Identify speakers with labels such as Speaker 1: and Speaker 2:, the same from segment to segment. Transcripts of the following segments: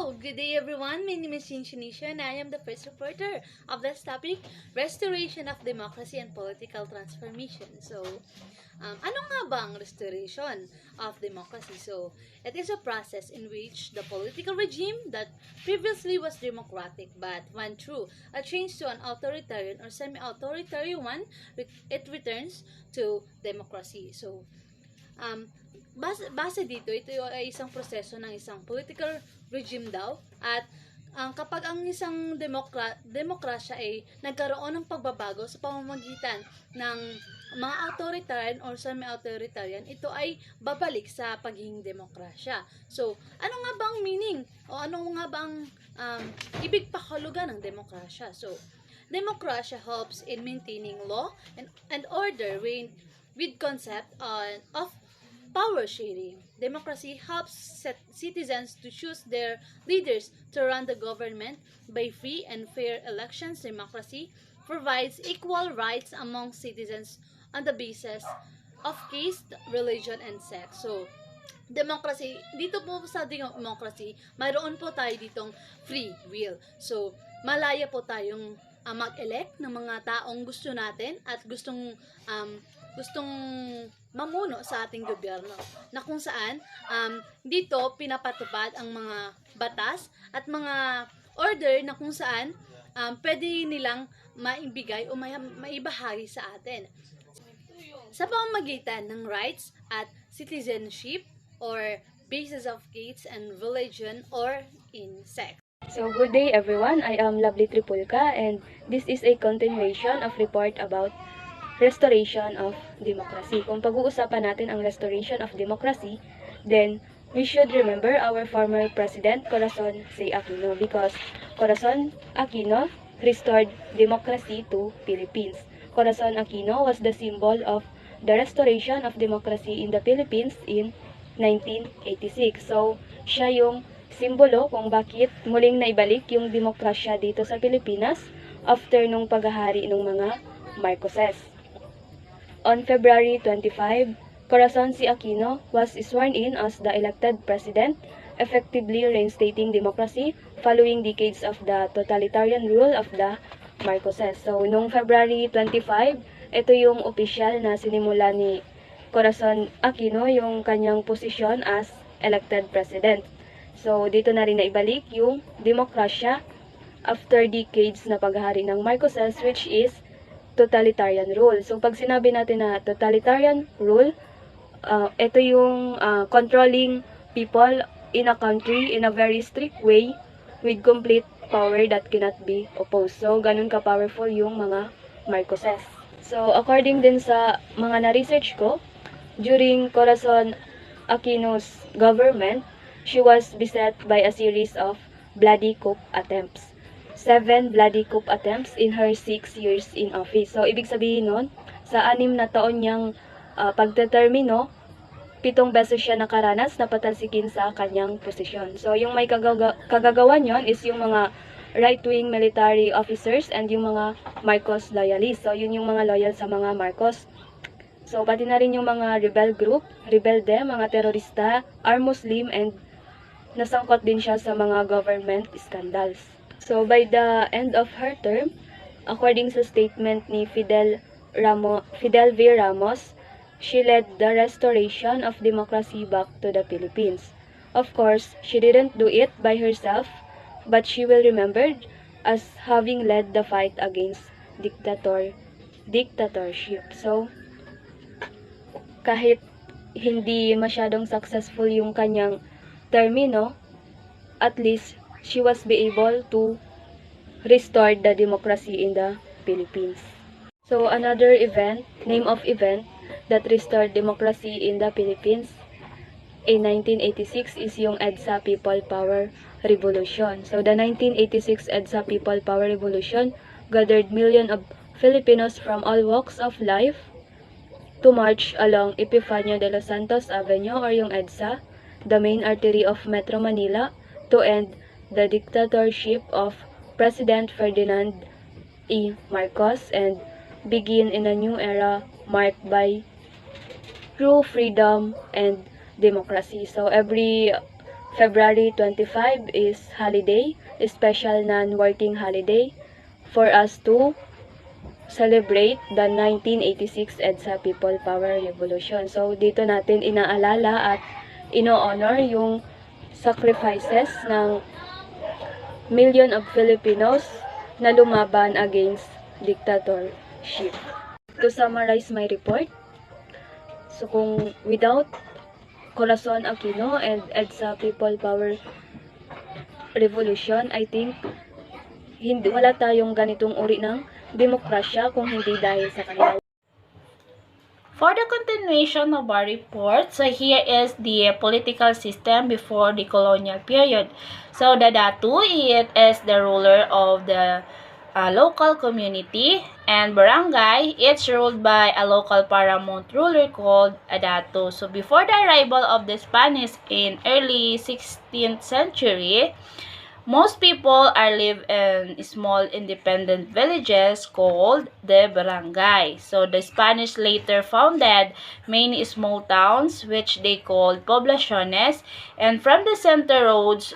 Speaker 1: Hello, good day everyone. My name is Shinisha and I am the first reporter of this topic, Restoration of Democracy and Political Transformation. Ano nga ba ang restoration of democracy? So, it is a process in which the political regime that previously was democratic but went through a change to an authoritarian or semi-authoritarian one, it returns to democracy. Base dito, ito ay isang proseso ng isang political regime daw at kapag ang isang demokrasya ay nagkaroon ng pagbabago sa pamamagitan ng mga authoritarian or semi-authoritarian, ito ay babalik sa pagiging demokrasya. So, ano nga bang meaning o ano nga bang ibig pakahulugan ng demokrasya? So, demokrasya helps in maintaining law and order with concept of power sharing. Democracy helps citizens to choose their leaders to run the government by free and fair elections. Democracy provides equal rights among citizens on the basis of caste, religion, and sex. So, democracy, dito po sa democracy, mayroon po tayo ditong free will. So, malaya po tayong mag-elect ng mga taong gusto natin at gustong mamuno sa ating gobyerno, na kung saan dito pinapatupad ang mga batas at mga order na kung saan pwede nilang maibigay o maibahagi sa atin sa pamamagitan ng rights at citizenship or basis of caste and religion or in sex.
Speaker 2: So, good day everyone. I am Lovely Tripulka and this is a continuation of report about restoration of democracy. Kung pag-uusapan natin ang restoration of democracy, then we should remember our former President Corazon C. Aquino because Corazon Aquino restored democracy to Philippines. Corazon Aquino was the symbol of the restoration of democracy in the Philippines in 1986. So, siya yung simbolo kung bakit muling naibalik yung demokrasya dito sa Pilipinas after nung paghahari ng mga Marcoses. On February 25, Corazon C. Aquino was sworn in as the elected president, effectively reinstating democracy following decades of the totalitarian rule of the Marcoses. So, noong February 25, ito yung opisyal na sinimula ni Corazon Aquino yung kanyang posisyon as elected president. So, dito na rin naibalik yung demokrasya after decades na paghahari ng Marcoses, which is totalitarian rule. So, pag sinabi natin na totalitarian rule, ito yung controlling people in a country in a very strict way with complete power that cannot be opposed. So, ganun ka-powerful yung mga Marcoses. So, according din sa mga na-research ko, during Corazon Aquino's government, she was beset by a series of bloody coup attempts. 7 bloody coup attempts in her 6 years in office. So, ibig sabihin nun, sa 6 na taon niyang pagdetermino, 7 beses siya nakaranas na patalsikin sa kanyang posisyon. So, yung may kagagawan yon is yung mga right-wing military officers and yung mga Marcos loyalists. So, yun yung mga loyal sa mga Marcos. So, pati na rin yung mga rebel group, rebelde, mga terorista, are Muslim, and nasangkot din siya sa mga government scandals. So, by the end of her term, according sa statement ni Fidel V. Ramos, she led the restoration of democracy back to the Philippines. Of course, she didn't do it by herself, but she will remembered as having led the fight against dictatorship. So, kahit hindi masyadong successful yung kanyang termino, at least she was be able to restore the democracy in the Philippines. So, another name of event that restored democracy in the Philippines in 1986 is yung EDSA People Power Revolution. So, the 1986 EDSA People Power Revolution gathered millions of Filipinos from all walks of life to march along Epifanio de los Santos Avenue or yung EDSA, the main artery of Metro Manila, to end the dictatorship of President Ferdinand E. Marcos and begin in a new era marked by true freedom and democracy. So, every February 25 is holiday, special non-working holiday for us to celebrate the 1986 EDSA People Power Revolution. So, dito natin inaalala at ino-honor yung sacrifices ng million of Filipinos na lumaban against dictatorship. To summarize my report, so kung without Corazon Aquino and EDSA People Power Revolution, I think wala tayong ganitong uri ng demokrasya kung hindi dahil sa kanila.
Speaker 3: For the continuation of our report, so here is the political system before the colonial period. So the datu, it is the ruler of the local community, and barangay, it's ruled by a local paramount ruler called a datu. So before the arrival of the Spanish in early 16th century, most people live in small independent villages called the barangay. So the Spanish later founded many small towns which they called poblaciones, and from the center roads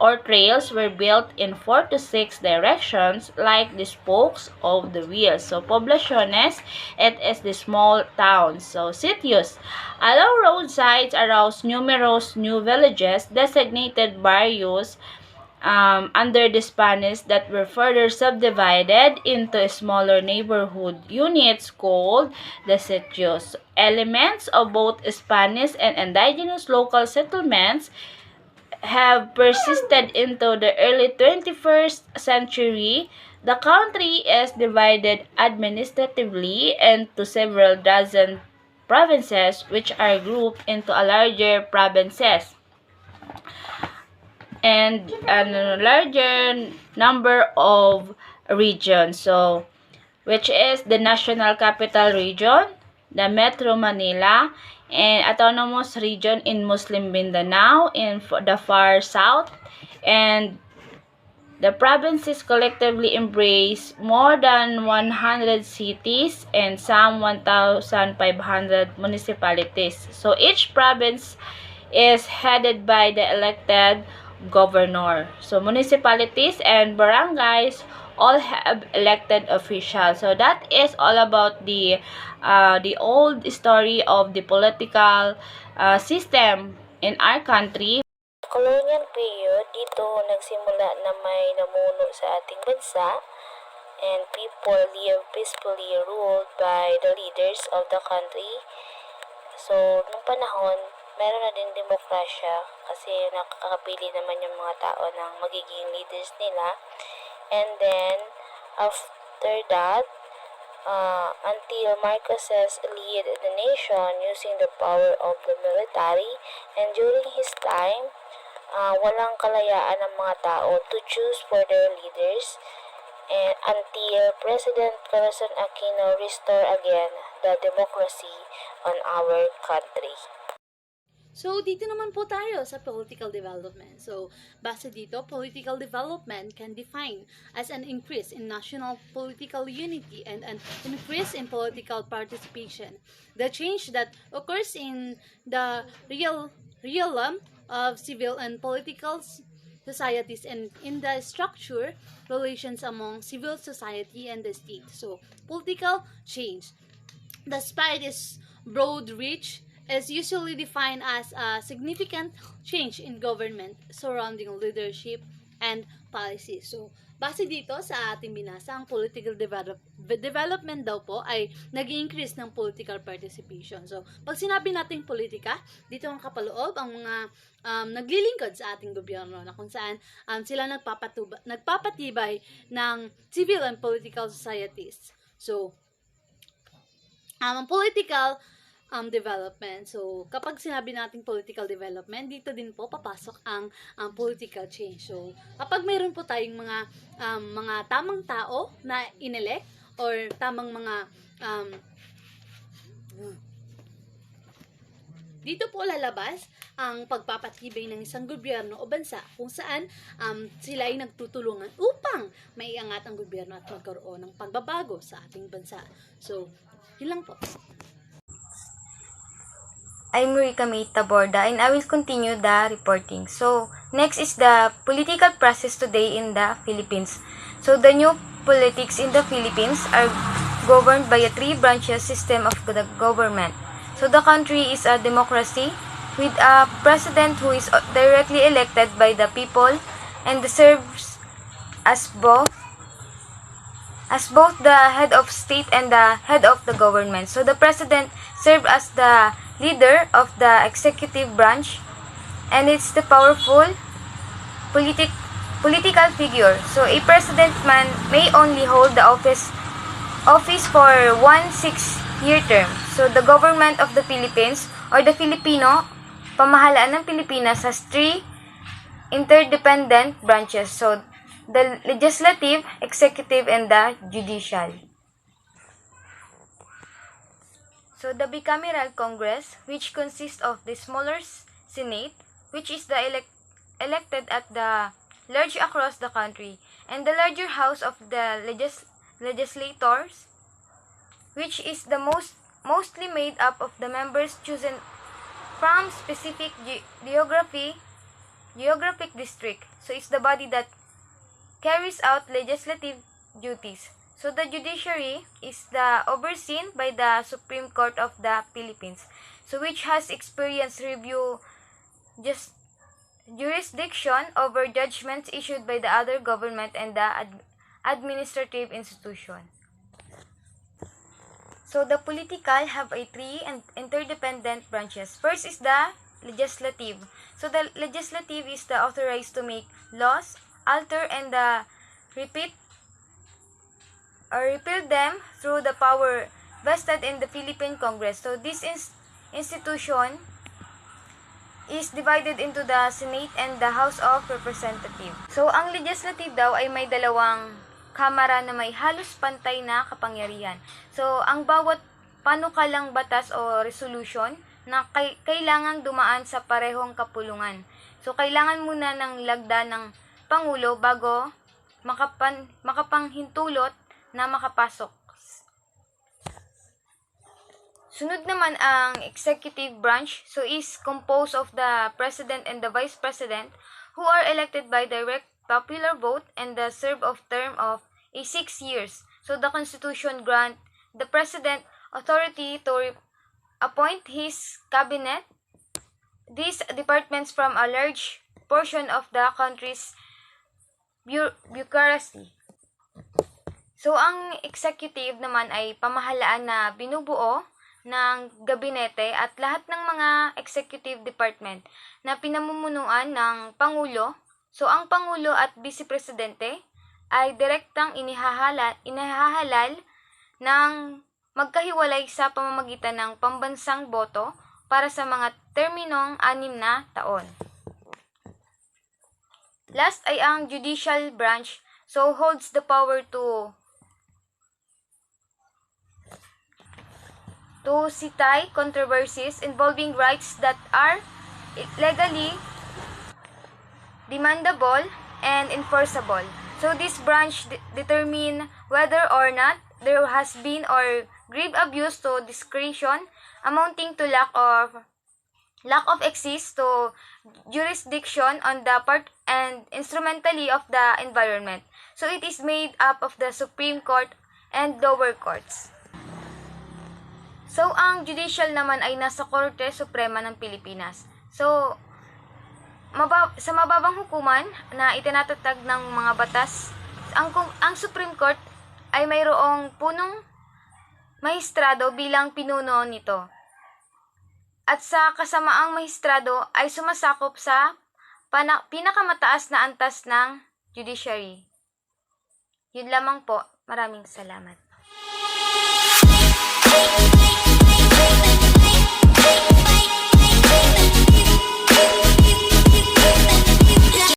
Speaker 3: or trails were built in 4 to 6 directions like the spokes of the wheels. So poblaciones, it is the small towns. So sitios, along roadsides arouse numerous new villages designated barrios under the Spanish that were further subdivided into smaller neighborhood units called the sitios. Elements of both Spanish and indigenous local settlements have persisted into the early 21st century. The country is divided administratively into several dozen provinces which are grouped into a larger provinces and a larger number of regions, so which is the National Capital Region, the Metro Manila, and Autonomous Region in Muslim Mindanao in the far south, and the provinces collectively embrace more than 100 cities and some 1,500 municipalities. So each province is headed by the elected governor. So municipalities and barangays all have elected officials. So that is all about the old story of the political system in our country.
Speaker 4: Colonial period, dito nagsimula na may namuno sa ating bansa and people live peacefully ruled by the leaders of the country. So, nung panahon, meron na din demokrasya kasi nakakapili naman yung mga tao ng magiging leaders nila. And then, after that, until Marcoses lead the nation using the power of the military, and during his time, walang kalayaan ng mga tao to choose for their leaders, and until President Corazon Aquino restore again the democracy on our country.
Speaker 1: So, dito naman po tayo sa political development. So, base dito, political development can define as an increase in national political unity and an increase in political participation. The change that occurs in the realm of civil and political societies and in the structure relations among civil society and the state. So, political change, despite its broad reach, is usually defined as a significant change in government surrounding leadership and policy. So, base dito sa ating binasa, ang political development daw po ay nag-increase ng political participation. So, pag sinabi nating politika, dito ang kapaloob ang mga naglilingkod sa ating gobyerno na kung saan sila nagpapatibay ng civil and political societies. So, ang political development. So, kapag sinabi nating political development, dito din po papasok ang political change. So, kapag mayroon po tayong mga tamang tao na inelect or tamang mga dito po lalabas ang pagpapatibay ng isang gobyerno o bansa kung saan sila ay nagtutulungan upang maiangat ang gobyerno at magkaroon ng pagbabago sa ating bansa. So, yun lang po.
Speaker 5: I'm Rika May Taborda and I will continue the reporting. So, next is the political process today in the Philippines. So, the new politics in the Philippines are governed by a three branches system of the government. So, the country is a democracy with a president who is directly elected by the people and serves as both the head of state and the head of the government. So the president serves as the leader of the executive branch and it's the powerful political figure. So a president may only hold the office for 1 6-year term. So the government of the Philippines or the Filipino pamahalaan ng Pilipinas has three interdependent branches. So the legislative, executive, and the judicial. So the bicameral Congress, which consists of the smaller Senate, which is the elected at the large across the country, and the larger House of the legislators, which is the mostly made up of the members chosen from specific geographic district. So it's the body that carries out legislative duties. So the judiciary is overseen by the Supreme Court of the Philippines, so which has experience review jurisdiction over judgments issued by the other government and the administrative institution. So the political have three interdependent branches. First is the legislative. So the legislative is the authorized to make laws, alter and repeal them through the power vested in the Philippine Congress. So this institution is divided into the Senate and the House of Representatives. So ang legislative daw ay may dalawang kamara na may halos pantay na kapangyarihan. So ang bawat panukalang batas o resolution na kailangang dumaan sa parehong kapulungan. So kailangan muna ng lagda ng Pangulo bago makapanghintulot na makapasok. Sunod naman ang executive branch, so is composed of the president and the vice president who are elected by direct popular vote and the serve of term of 6 years. So the Constitution grant the president authority to appoint his cabinet, these departments from a large portion of the country's bureaucracy. So, ang executive naman ay pamahalaan na binubuo ng gabinete at lahat ng mga executive department na pinamumunuan ng Pangulo. So, ang Pangulo at Vice Presidente ay direktang inihahalal ng magkahiwalay sa pamamagitan ng pambansang boto para sa mga terminong 6 na taon. Last ay ang judicial branch, so holds the power to cite controversies involving rights that are legally demandable and enforceable. So this branch determine whether or not there has been or grave abuse to discretion amounting to lack of access to jurisdiction on the part and instrumentally of the environment. So it is made up of the Supreme Court and lower courts. So ang judicial naman ay nasa Korte Suprema ng Pilipinas. So sa mababang hukuman na itinatatag ng mga batas, ang Supreme Court ay mayroong punong mahistrado bilang pinuno nito. At sa kasamaang mahistrado ay sumasakop sa pinakamataas na antas ng judiciary. Yun lamang po. Maraming salamat.